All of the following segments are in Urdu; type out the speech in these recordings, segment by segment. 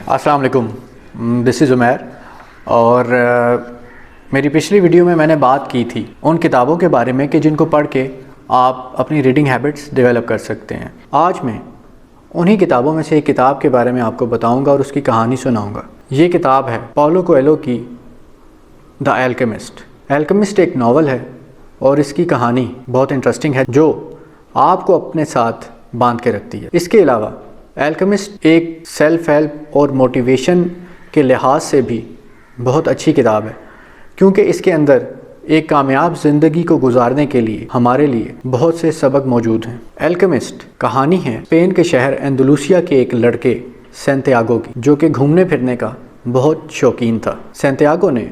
السلام علیکم، دس از عمیر. اور میری پچھلی ویڈیو میں نے بات کی تھی ان کتابوں کے بارے میں کہ جن کو پڑھ کے آپ اپنی ریڈنگ ہیبٹس ڈیولپ کر سکتے ہیں. آج میں انہی کتابوں میں سے ایک کتاب کے بارے میں آپ کو بتاؤں گا اور اس کی کہانی سناؤں گا. یہ کتاب ہے پاولو کویلو کی دا الکیمسٹ. الکیمسٹ ایک ناول ہے اور اس کی کہانی بہت انٹرسٹنگ ہے جو آپ کو اپنے ساتھ باندھ کے رکھتی ہے. اس کے علاوہ الکیمسٹ ایک سیلف ہیلپ اور موٹیویشن کے لحاظ سے بھی بہت اچھی کتاب ہے، کیونکہ اس کے اندر ایک کامیاب زندگی کو گزارنے کے لیے ہمارے لیے بہت سے سبق موجود ہیں. الکیمسٹ کہانی ہے اسپین کے شہر اندلوسیا کے ایک لڑکے سینتیاگو کی، جو کہ گھومنے پھرنے کا بہت شوقین تھا. سینتیاگو نے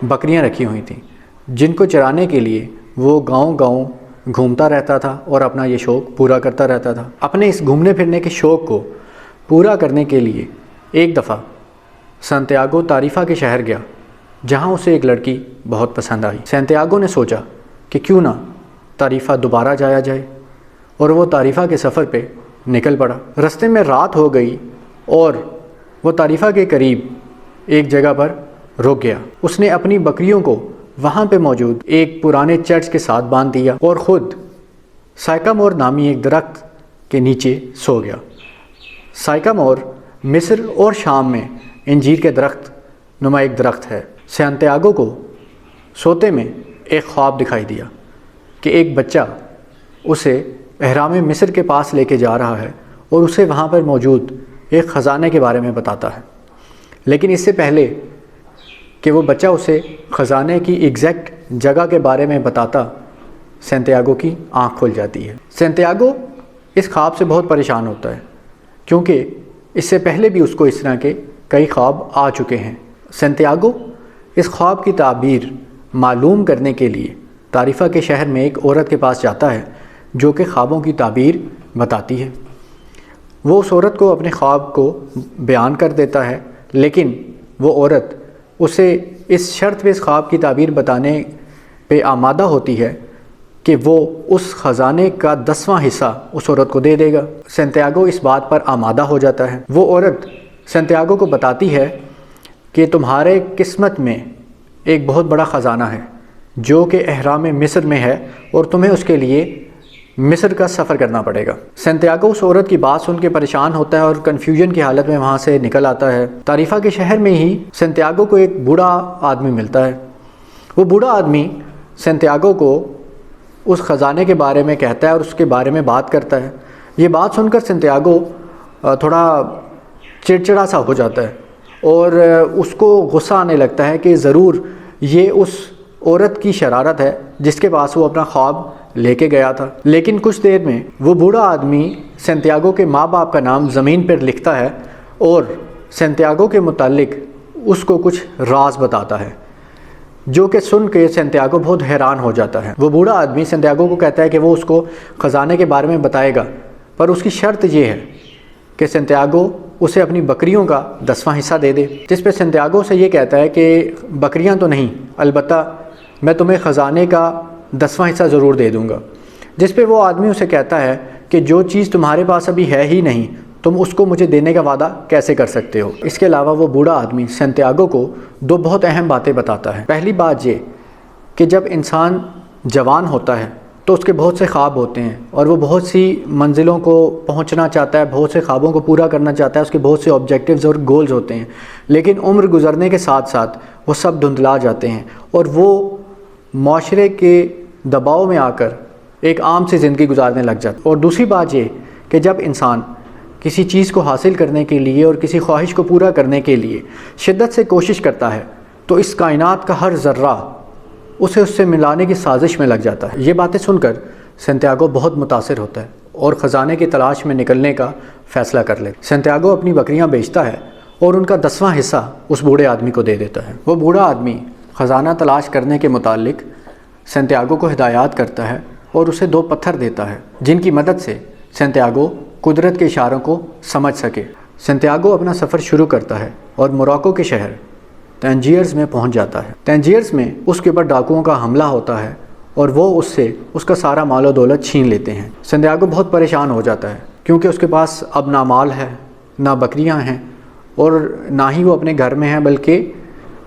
بکریاں رکھی ہوئی تھیں جن کو چرانے کے لیے وہ گاؤں گاؤں گھومتا رہتا تھا اور اپنا یہ شوق پورا کرتا رہتا تھا. اپنے اس گھومنے پھرنے کے شوق کو پورا کرنے کے لیے ایک دفعہ سینتیاگو طائفہ کے شہر گیا جہاں اسے ایک لڑکی بہت پسند آئی. سینتیاگو نے سوچا کہ کیوں نہ طائفہ دوبارہ جایا جائے اور وہ طائفہ کے سفر پہ نکل پڑا. رستے میں رات ہو گئی اور وہ طائفہ کے قریب ایک جگہ پر رک گیا. اس نے اپنی بکریوں کو وہاں پہ موجود ایک پرانے چرچ کے ساتھ باندھ دیا اور خود سائکامور نامی ایک درخت کے نیچے سو گیا. سائکامور مصر اور شام میں انجیر کے درخت نما ایک درخت ہے. سینتیاگو کو سوتے میں ایک خواب دکھائی دیا کہ ایک بچہ اسے اہرام مصر کے پاس لے کے جا رہا ہے اور اسے وہاں پر موجود ایک خزانے کے بارے میں بتاتا ہے. لیکن اس سے پہلے کہ وہ بچہ اسے خزانے کی ایگزیکٹ جگہ کے بارے میں بتاتا، سینتیاگو کی آنکھ کھل جاتی ہے. سینتیاگو اس خواب سے بہت پریشان ہوتا ہے کیونکہ اس سے پہلے بھی اس کو اس طرح کے کئی خواب آ چکے ہیں. سینتیاگو اس خواب کی تعبیر معلوم کرنے کے لیے طائفہ کے شہر میں ایک عورت کے پاس جاتا ہے جو کہ خوابوں کی تعبیر بتاتی ہے. وہ اس عورت کو اپنے خواب کو بیان کر دیتا ہے، لیکن وہ عورت اسے اس شرط پہ اس خواب کی تعبیر بتانے پہ آمادہ ہوتی ہے کہ وہ اس خزانے کا 10واں حصہ اس عورت کو دے دے گا. سینتیاگو اس بات پر آمادہ ہو جاتا ہے. وہ عورت سینتیاگو کو بتاتی ہے کہ تمہارے قسمت میں ایک بہت بڑا خزانہ ہے جو کہ اہرام مصر میں ہے اور تمہیں اس کے لیے مصر کا سفر کرنا پڑے گا. سینتیاگو اس عورت کی بات سن کے پریشان ہوتا ہے اور کنفیوژن کی حالت میں وہاں سے نکل آتا ہے. طائفہ کے شہر میں ہی سینتیاگو کو ایک بوڑھا آدمی ملتا ہے. وہ بوڑھا آدمی سینتیاگو کو اس خزانے کے بارے میں کہتا ہے اور اس کے بارے میں بات کرتا ہے. یہ بات سن کر سینتیاگو تھوڑا چڑچڑا سا ہو جاتا ہے اور اس کو غصہ آنے لگتا ہے کہ ضرور یہ اس عورت کی شرارت ہے جس کے پاس وہ اپنا خواب لے کے گیا تھا. لیکن کچھ دیر میں وہ بوڑھا آدمی سینتیاگو کے ماں باپ کا نام زمین پر لکھتا ہے اور سینتیاگو کے متعلق اس کو کچھ راز بتاتا ہے جو کہ سن کے سینتیاگو بہت حیران ہو جاتا ہے. وہ بوڑھا آدمی سینتیاگو کو کہتا ہے کہ وہ اس کو خزانے کے بارے میں بتائے گا، پر اس کی شرط یہ ہے کہ سینتیاگو اسے اپنی بکریوں کا 10واں حصہ دے دے. جس پہ سینتیاگو سے یہ کہتا ہے کہ بکریاں تو نہیں، البتہ میں تمہیں خزانے کا 10واں حصہ ضرور دے دوں گا. جس پہ وہ آدمی اسے کہتا ہے کہ جو چیز تمہارے پاس ابھی ہے ہی نہیں، تم اس کو مجھے دینے کا وعدہ کیسے کر سکتے ہو. اس کے علاوہ وہ بوڑھا آدمی سینتیاگو کو 2 بہت اہم باتیں بتاتا ہے. پہلی بات یہ کہ جب انسان جوان ہوتا ہے تو اس کے بہت سے خواب ہوتے ہیں اور وہ بہت سی منزلوں کو پہنچنا چاہتا ہے، بہت سے خوابوں کو پورا کرنا چاہتا ہے، اس کے بہت سے آبجیکٹیوز اور گولز ہوتے ہیں. لیکن عمر گزرنے کے ساتھ ساتھ وہ سب دھندلا جاتے ہیں اور وہ معاشرے کے دباؤ میں آ کر ایک عام سی زندگی گزارنے لگ جاتا ہے. اور دوسری بات یہ کہ جب انسان کسی چیز کو حاصل کرنے کے لیے اور کسی خواہش کو پورا کرنے کے لیے شدت سے کوشش کرتا ہے تو اس کائنات کا ہر ذرہ اسے اس سے ملانے کی سازش میں لگ جاتا ہے. یہ باتیں سن کر سینتیاگو بہت متاثر ہوتا ہے اور خزانے کی تلاش میں نکلنے کا فیصلہ کر لیتا ہے. سینتیاگو اپنی بکریاں بیچتا ہے اور ان کا 10واں حصہ اس بوڑھے آدمی کو دے دیتا ہے. وہ بوڑھا آدمی خزانہ تلاش کرنے کے متعلق سینتیاگو کو ہدایات کرتا ہے اور اسے 2 پتھر دیتا ہے جن کی مدد سے سینتیاگو قدرت کے اشاروں کو سمجھ سکے. سینتیاگو اپنا سفر شروع کرتا ہے اور موراکو کے شہر تینجیئرز میں پہنچ جاتا ہے. تینجیئرز میں اس کے اوپر ڈاکوؤں کا حملہ ہوتا ہے اور وہ اس سے اس کا سارا مال و دولت چھین لیتے ہیں. سینتیاگو بہت پریشان ہو جاتا ہے کیونکہ اس کے پاس اب نہ مال ہے، نہ بکریاں ہیں اور نہ ہی وہ اپنے گھر میں ہے بلکہ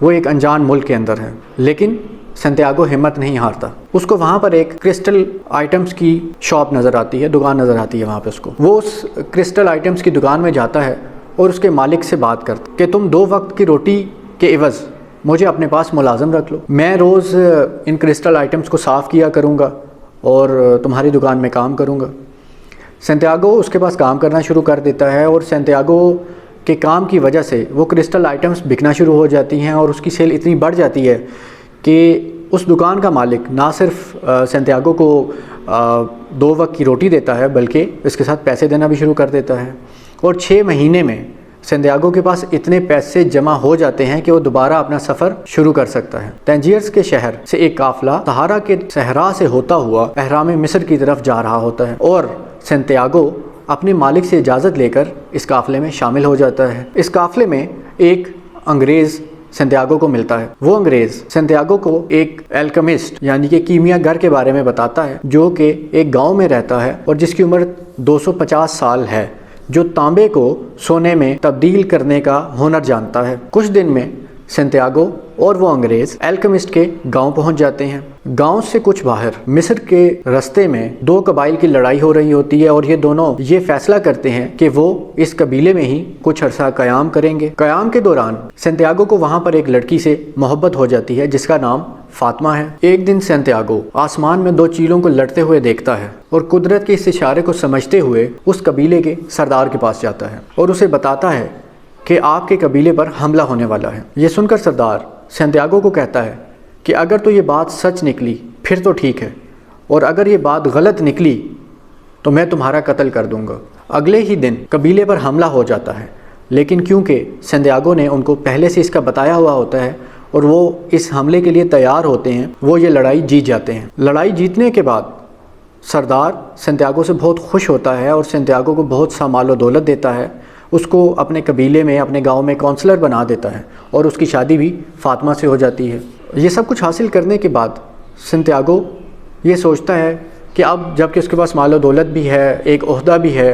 وہ ایک انجان ملک کے اندر ہے، لیکن سنتیاگو ہمت نہیں ہارتا۔ اس کو وہاں پر ایک کرسٹل آئٹمز کی شاپ نظر آتی ہے، دکان نظر آتی ہے وہاں پہ اس کو۔ وہ اس کرسٹل آئٹمز کی دکان میں جاتا ہے اور اس کے مالک سے بات کرتا کہ تم 2 وقت کی روٹی کے عوض مجھے اپنے پاس ملازم رکھ لو، میں روز ان کرسٹل آئٹمز کو صاف کیا کروں گا اور تمہاری دکان میں کام کروں گا۔ سنتیاگو اس کے پاس کام کرنا شروع کر دیتا ہے اور سنتیاگو کے کام کی وجہ سے وہ کرسٹل آئٹمز بکنا شروع ہو جاتی ہیں اور اس کی سیل اتنی بڑھ جاتی ہے کہ اس دکان کا مالک نہ صرف سنتیاگو کو 2 وقت کی روٹی دیتا ہے بلکہ اس کے ساتھ پیسے دینا بھی شروع کر دیتا ہے، اور 6 مہینے میں سنتیاگو کے پاس اتنے پیسے جمع ہو جاتے ہیں کہ وہ دوبارہ اپنا سفر شروع کر سکتا ہے۔ تنجیرس کے شہر سے ایک قافلہ صحارا کے صحرا سے ہوتا ہوا اہرام مصر کی طرف جا رہا ہوتا ہے اور سنتیاگو اپنے مالک سے اجازت لے کر اس قافلے میں شامل ہو جاتا ہے۔ اس قافلے میں ایک انگریز سنتیاگو کو ملتا ہے۔ وہ انگریز سنتیاگو کو ایک الکیمسٹ یعنی کہ کیمیا گر کے بارے میں بتاتا ہے، جو کہ ایک گاؤں میں رہتا ہے اور جس کی عمر 250 سال ہے، جو تانبے کو سونے میں تبدیل کرنے کا ہنر جانتا ہے۔ کچھ دن میں سنتیاگو اور وہ انگریز الکیمسٹ کے گاؤں پہنچ جاتے ہیں۔ گاؤں سے کچھ باہر مصر کے رستے میں 2 قبائل کی لڑائی ہو رہی ہوتی ہے اور یہ دونوں یہ فیصلہ کرتے ہیں کہ وہ اس قبیلے میں ہی کچھ عرصہ قیام کریں گے۔ قیام کے دوران سنتیاگو کو وہاں پر ایک لڑکی سے محبت ہو جاتی ہے جس کا نام فاطمہ ہے۔ ایک دن سنتیاگو آسمان میں 2 چیلوں کو لڑتے ہوئے دیکھتا ہے اور قدرت کے اس اشارے کو سمجھتے ہوئے اس قبیلے کے سردار کے پاس جاتا ہے اور اسے بتاتا ہے کہ آپ کے قبیلے پر حملہ ہونے والا ہے۔ یہ سن کر سردار سنتیاگو کو کہتا ہے کہ اگر تو یہ بات سچ نکلی پھر تو ٹھیک ہے، اور اگر یہ بات غلط نکلی تو میں تمہارا قتل کر دوں گا۔ اگلے ہی دن قبیلے پر حملہ ہو جاتا ہے، لیکن کیونکہ سنتیاگو نے ان کو پہلے سے اس کا بتایا ہوا ہوتا ہے اور وہ اس حملے کے لیے تیار ہوتے ہیں، وہ یہ لڑائی جیت جاتے ہیں۔ لڑائی جیتنے کے بعد سردار سنتیاگو سے بہت خوش ہوتا ہے اور سنتیاگو کو بہت سا مال و دولت دیتا ہے، اس کو اپنے قبیلے میں اپنے گاؤں میں کونسلر بنا دیتا ہے اور اس کی شادی بھی فاطمہ سے ہو جاتی ہے۔ یہ سب کچھ حاصل کرنے کے بعد سنتیاگو یہ سوچتا ہے کہ اب جب کہ اس کے پاس مال و دولت بھی ہے، ایک عہدہ بھی ہے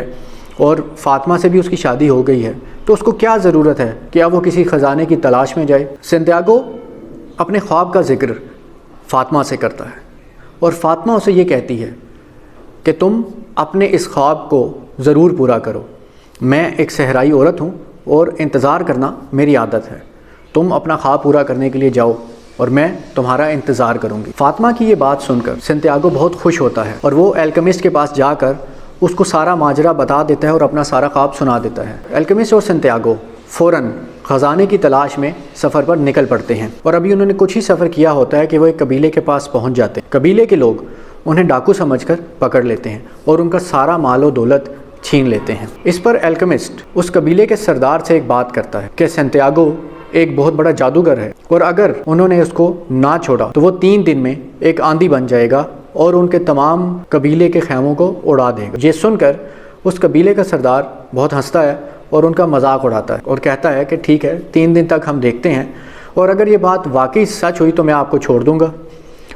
اور فاطمہ سے بھی اس کی شادی ہو گئی ہے، تو اس کو کیا ضرورت ہے کہ اب وہ کسی خزانے کی تلاش میں جائے۔ سنتیاگو اپنے خواب کا ذکر فاطمہ سے کرتا ہے اور فاطمہ اسے یہ کہتی ہے کہ تم اپنے اس خواب کو ضرور پورا کرو، میں ایک صحرائی عورت ہوں اور انتظار کرنا میری عادت ہے، تم اپنا خواب پورا کرنے کے لیے جاؤ اور میں تمہارا انتظار کروں گی۔ فاطمہ کی یہ بات سن کر سنتیاگو بہت خوش ہوتا ہے اور وہ الکیمسٹ کے پاس جا کر اس کو سارا ماجرا بتا دیتا ہے اور اپنا سارا خواب سنا دیتا ہے۔ الکیمسٹ اور سنتیاگو فوراً خزانے کی تلاش میں سفر پر نکل پڑتے ہیں اور ابھی انہوں نے کچھ ہی سفر کیا ہوتا ہے کہ وہ ایک قبیلے کے پاس پہنچ جاتے ہیں۔ قبیلے کے لوگ انہیں ڈاکو سمجھ کر پکڑ لیتے ہیں اور ان کا سارا مال و دولت چھین لیتے ہیں۔ اس پر الکیمسٹ اس قبیلے کے سردار سے ایک بات کرتا ہے کہ سنتیاگو ایک بہت بڑا جادوگر ہے اور اگر انہوں نے اس کو نہ چھوڑا تو وہ 3 دن میں ایک آندھی بن جائے گا اور ان کے تمام قبیلے کے خیموں کو اڑا دے گا۔ یہ سن کر اس قبیلے کا سردار بہت ہنستا ہے اور ان کا مذاق اڑاتا ہے اور کہتا ہے کہ ٹھیک ہے، 3 دن تک ہم دیکھتے ہیں، اور اگر یہ بات واقعی سچ ہوئی تو میں آپ کو چھوڑ دوں گا،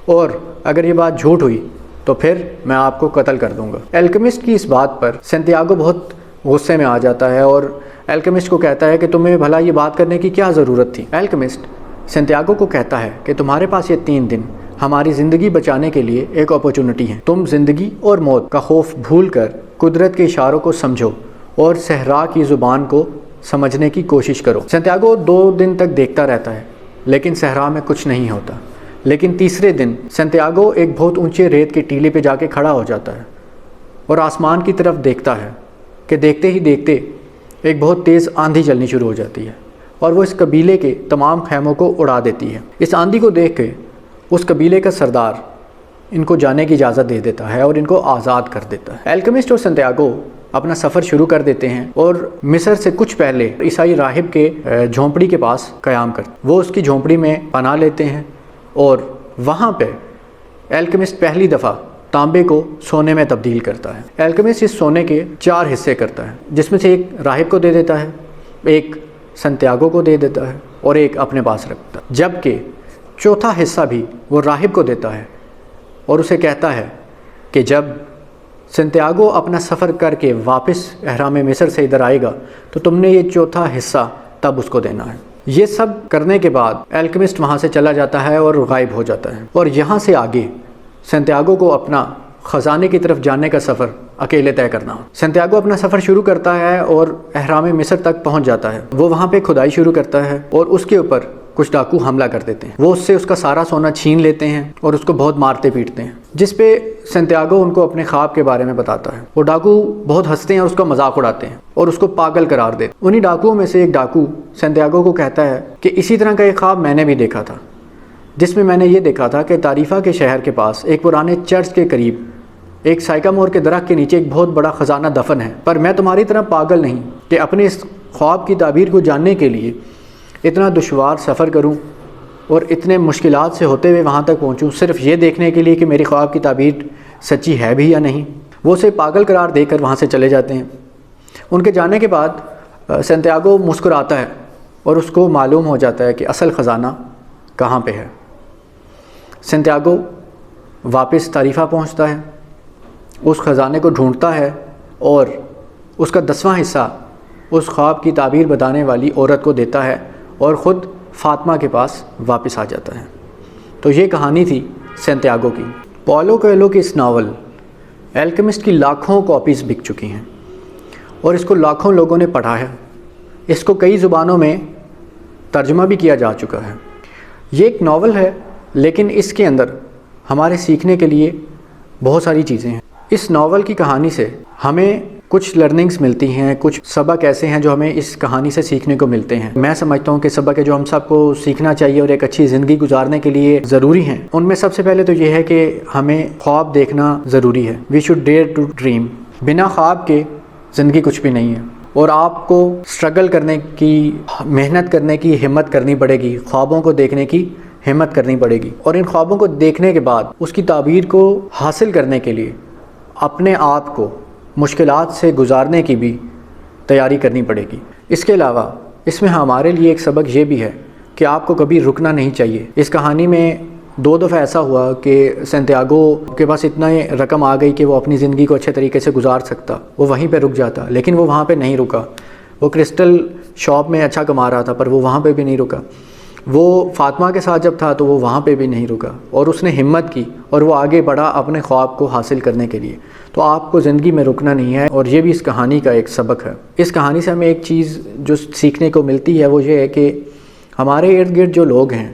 اور اگر یہ بات جھوٹ ہوئی تو پھر میں آپ کو قتل کر دوں گا۔ الکیمسٹ کی اس بات پر سنتیاگو بہت غصے میں آ جاتا ہے اور الکیمسٹ کو کہتا ہے کہ تمہیں بھلا یہ بات کرنے کی کیا ضرورت تھی۔ الکیمسٹ سنتیاگو کو کہتا ہے کہ تمہارے پاس یہ 3 دن ہماری زندگی بچانے کے لیے ایک اپرچونٹی ہے، تم زندگی اور موت کا خوف بھول کر قدرت کے اشاروں کو سمجھو اور صحرا کی زبان کو سمجھنے کی کوشش کرو۔ سنتیاگو 2 دن تک دیکھتا رہتا ہے لیکن صحرا میں کچھ نہیں ہوتا، لیکن تیسرے دن سنتیاگو ایک بہت اونچے ریت کے ٹیلے پہ جا کے کھڑا ہو جاتا ہے اور آسمان کی طرف دیکھتا ہے کہ دیکھتے ہی دیکھتے ایک بہت تیز آندھی چلنی شروع ہو جاتی ہے اور وہ اس قبیلے کے تمام خیموں کو اڑا دیتی ہے۔ اس آندھی کو دیکھ کے اس قبیلے کا سردار ان کو جانے کی اجازت دے دیتا ہے اور ان کو آزاد کر دیتا ہے۔ الکیمسٹ اور سنتیاگو اپنا سفر شروع کر دیتے ہیں اور مصر سے کچھ پہلے عیسائی راہب کے جھونپڑی کے پاس قیام کرتے ہیں۔ وہ اس کی جھونپڑی میں پناہ لیتے ہیں اور وہاں پہ الکیمسٹ پہلی دفعہ تانبے کو سونے میں تبدیل کرتا ہے۔ الکیمسٹ اس سونے کے 4 حصے کرتا ہے، جس میں سے ایک راہب کو دے دیتا ہے، ایک سنتیاگو کو دے دیتا ہے اور ایک اپنے پاس رکھتا ہے، جبکہ چوتھا حصہ بھی وہ راہب کو دیتا ہے اور اسے کہتا ہے کہ جب سنتیاگو اپنا سفر کر کے واپس اہرام مصر سے ادھر آئے گا تو تم نے یہ چوتھا حصہ تب اس کو دینا ہے۔ یہ سب کرنے کے بعد الکیمسٹ وہاں سے چلا جاتا ہے اور غائب ہو جاتا ہے، اور یہاں سے آگے سنتیاگو کو اپنا خزانے کی طرف جانے کا سفر اکیلے طے کرنا۔ سنتیاگو اپنا سفر شروع کرتا ہے اور اہرام مصر تک پہنچ جاتا ہے۔ وہ وہاں پہ کھدائی شروع کرتا ہے اور اس کے اوپر کچھ ڈاکو حملہ کر دیتے ہیں۔ وہ اس سے اس کا سارا سونا چھین لیتے ہیں اور اس کو بہت مارتے پیٹتے ہیں، جس پہ سنتیاگو ان کو اپنے خواب کے بارے میں بتاتا ہے۔ وہ ڈاکو بہت ہنستے ہیں اور اس کا مذاق اڑاتے ہیں اور اس کو پاگل قرار دیتے ہیں۔ انہی ڈاکوؤں میں سے ایک ڈاکو سنتیاگو کو کہتا ہے کہ اسی طرح کا ایک خواب میں نے بھی دیکھا تھا، جس میں نے یہ دیکھا تھا کہ تعریفہ کے شہر کے پاس ایک پرانے چرچ کے قریب ایک سائیکامور کے درخت کے نیچے ایک بہت بڑا خزانہ دفن ہے، پر میں تمہاری طرح پاگل نہیں کہ اپنے اس خواب کی تعبیر کو جاننے کے لیے اتنا دشوار سفر کروں اور اتنے مشکلات سے ہوتے ہوئے وہاں تک پہنچوں، صرف یہ دیکھنے کے لیے کہ میری خواب کی تعبیر سچی ہے بھی یا نہیں۔ وہ اسے پاگل قرار دے کر وہاں سے چلے جاتے ہیں۔ ان کے جانے کے بعد سنتیاگو مسکراتا ہے اور اس کو معلوم ہو جاتا ہے کہ اصل خزانہ کہاں پہ ہے۔ سنتیاگو واپس تعریفہ پہنچتا ہے، اس خزانے کو ڈھونڈتا ہے اور اس کا 10واں حصہ اس خواب کی تعبیر بتانے والی عورت کو دیتا ہے اور خود فاطمہ کے پاس واپس آ جاتا ہے۔ تو یہ کہانی تھی سنتیاگو کی۔ پاولو کویلو کی اس ناول الکیمسٹ کی لاکھوں کاپیز بک چکی ہیں اور اس کو لاکھوں لوگوں نے پڑھا ہے۔ اس کو کئی زبانوں میں ترجمہ بھی کیا جا چکا ہے۔ یہ ایک ناول ہے، لیکن اس کے اندر ہمارے سیکھنے کے لیے بہت ساری چیزیں ہیں۔ اس ناول کی کہانی سے ہمیں کچھ لرننگز ملتی ہیں، کچھ سبق ایسے ہیں جو ہمیں اس کہانی سے سیکھنے کو ملتے ہیں۔ میں سمجھتا ہوں کہ سبق ہے جو ہم سب کو سیکھنا چاہیے اور ایک اچھی زندگی گزارنے کے لیے ضروری ہیں۔ ان میں سب سے پہلے تو یہ ہے کہ ہمیں خواب دیکھنا ضروری ہے۔ We should dare to dream. بنا خواب کے زندگی کچھ بھی نہیں ہے، اور آپ کو اسٹرگل کرنے کی، محنت کرنے کی ہمت کرنی پڑے گی، خوابوں کو دیکھنے کی ہمت کرنی پڑے گی، اور ان خوابوں کو دیکھنے کے بعد اس کی تعبیر کو حاصل کرنے کے لیے اپنے آپ کو مشکلات سے گزارنے کی بھی تیاری کرنی پڑے گی۔ اس کے علاوہ اس میں ہمارے لیے ایک سبق یہ بھی ہے کہ آپ کو کبھی رکنا نہیں چاہیے۔ اس کہانی میں 2 دفعہ ایسا ہوا کہ سنتیاگو کے پاس اتنا رقم آ گئی کہ وہ اپنی زندگی کو اچھے طریقے سے گزار سکتا، وہ وہیں پہ رک جاتا، لیکن وہ وہاں پہ نہیں رکا۔ وہ کرسٹل شاپ میں اچھا کما رہا تھا، پر وہ وہاں پہ بھی نہیں رکا۔ وہ فاطمہ کے ساتھ جب تھا تو وہ وہاں پہ بھی نہیں رکا، اور اس نے ہمت کی اور وہ آگے بڑھا اپنے خواب کو حاصل کرنے کے لیے۔ تو آپ کو زندگی میں رکنا نہیں ہے، اور یہ بھی اس کہانی کا ایک سبق ہے۔ اس کہانی سے ہمیں ایک چیز جو سیکھنے کو ملتی ہے وہ یہ ہے کہ ہمارے ارد گرد جو لوگ ہیں،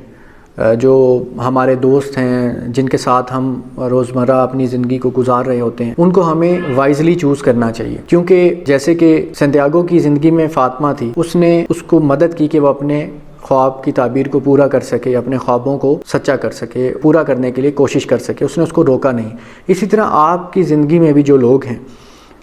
جو ہمارے دوست ہیں، جن کے ساتھ ہم روزمرہ اپنی زندگی کو گزار رہے ہوتے ہیں، ان کو ہمیں وائزلی چوز کرنا چاہیے، کیونکہ جیسے کہ سنتیاگو کی زندگی میں فاطمہ تھی، اس نے اس کو مدد کی کہ وہ اپنے خواب کی تعبیر کو پورا کر سکے، اپنے خوابوں کو سچا کر سکے، پورا کرنے کے لیے کوشش کر سکے، اس نے اس کو روکا نہیں۔ اسی طرح آپ کی زندگی میں بھی جو لوگ ہیں،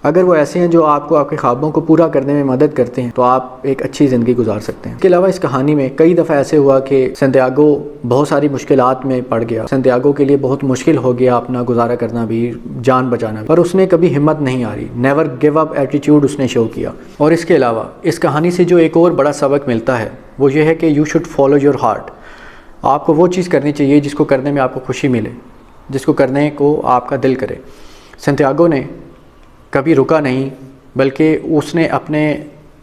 اگر وہ ایسے ہیں جو آپ کو آپ کے خوابوں کو پورا کرنے میں مدد کرتے ہیں، تو آپ ایک اچھی زندگی گزار سکتے ہیں۔ اس کے علاوہ اس کہانی میں کئی دفعہ ایسے ہوا کہ سنتیاگو بہت ساری مشکلات میں پڑ گیا، سنتیاگو کے لیے بہت مشکل ہو گیا اپنا گزارا کرنا بھی، جان بچانا بھی، پر اس نے کبھی ہمت نہیں ہاری، نیور گیو اپ ایٹیٹیوڈ اس نے شو کیا۔ اور اس کے علاوہ اس کہانی سے جو ایک اور بڑا سبق ملتا ہے وہ یہ ہے کہ you should follow your heart. آپ کو وہ چیز کرنی چاہیے جس کو کرنے میں آپ کو خوشی ملے، جس کو کرنے کو آپ کا دل کرے۔ سنتیاگو نے کبھی رکا نہیں، بلکہ اس نے اپنے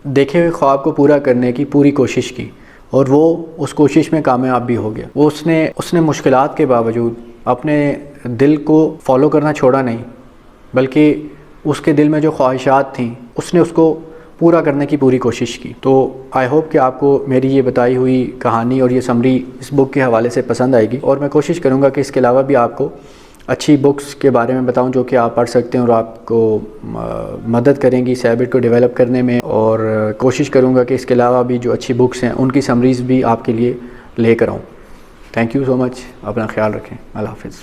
دیکھے ہوئے خواب کو پورا کرنے کی پوری کوشش کی، اور وہ اس کوشش میں کامیاب بھی ہو گیا۔ وہ اس نے مشکلات کے باوجود اپنے دل کو فالو کرنا چھوڑا نہیں، بلکہ اس کے دل میں جو خواہشات تھیں اس نے اس کو پورا کرنے کی پوری کوشش کی۔ تو آئی ہوپ کہ آپ کو میری یہ بتائی ہوئی کہانی اور یہ سمری اس بک کے حوالے سے پسند آئے گی، اور میں کوشش کروں گا کہ اس کے علاوہ بھی آپ کو اچھی بکس کے بارے میں بتاؤں جو کہ آپ پڑھ سکتے ہیں اور آپ کو مدد کریں گی اس ہیبٹ کو ڈیولپ کرنے میں، اور کوشش کروں گا کہ اس کے علاوہ بھی جو اچھی بکس ہیں ان کی سمریز بھی آپ کے لیے لے کر آؤں۔ تھینک یو سو مچ، اپنا خیال رکھیں، اللہ حافظ۔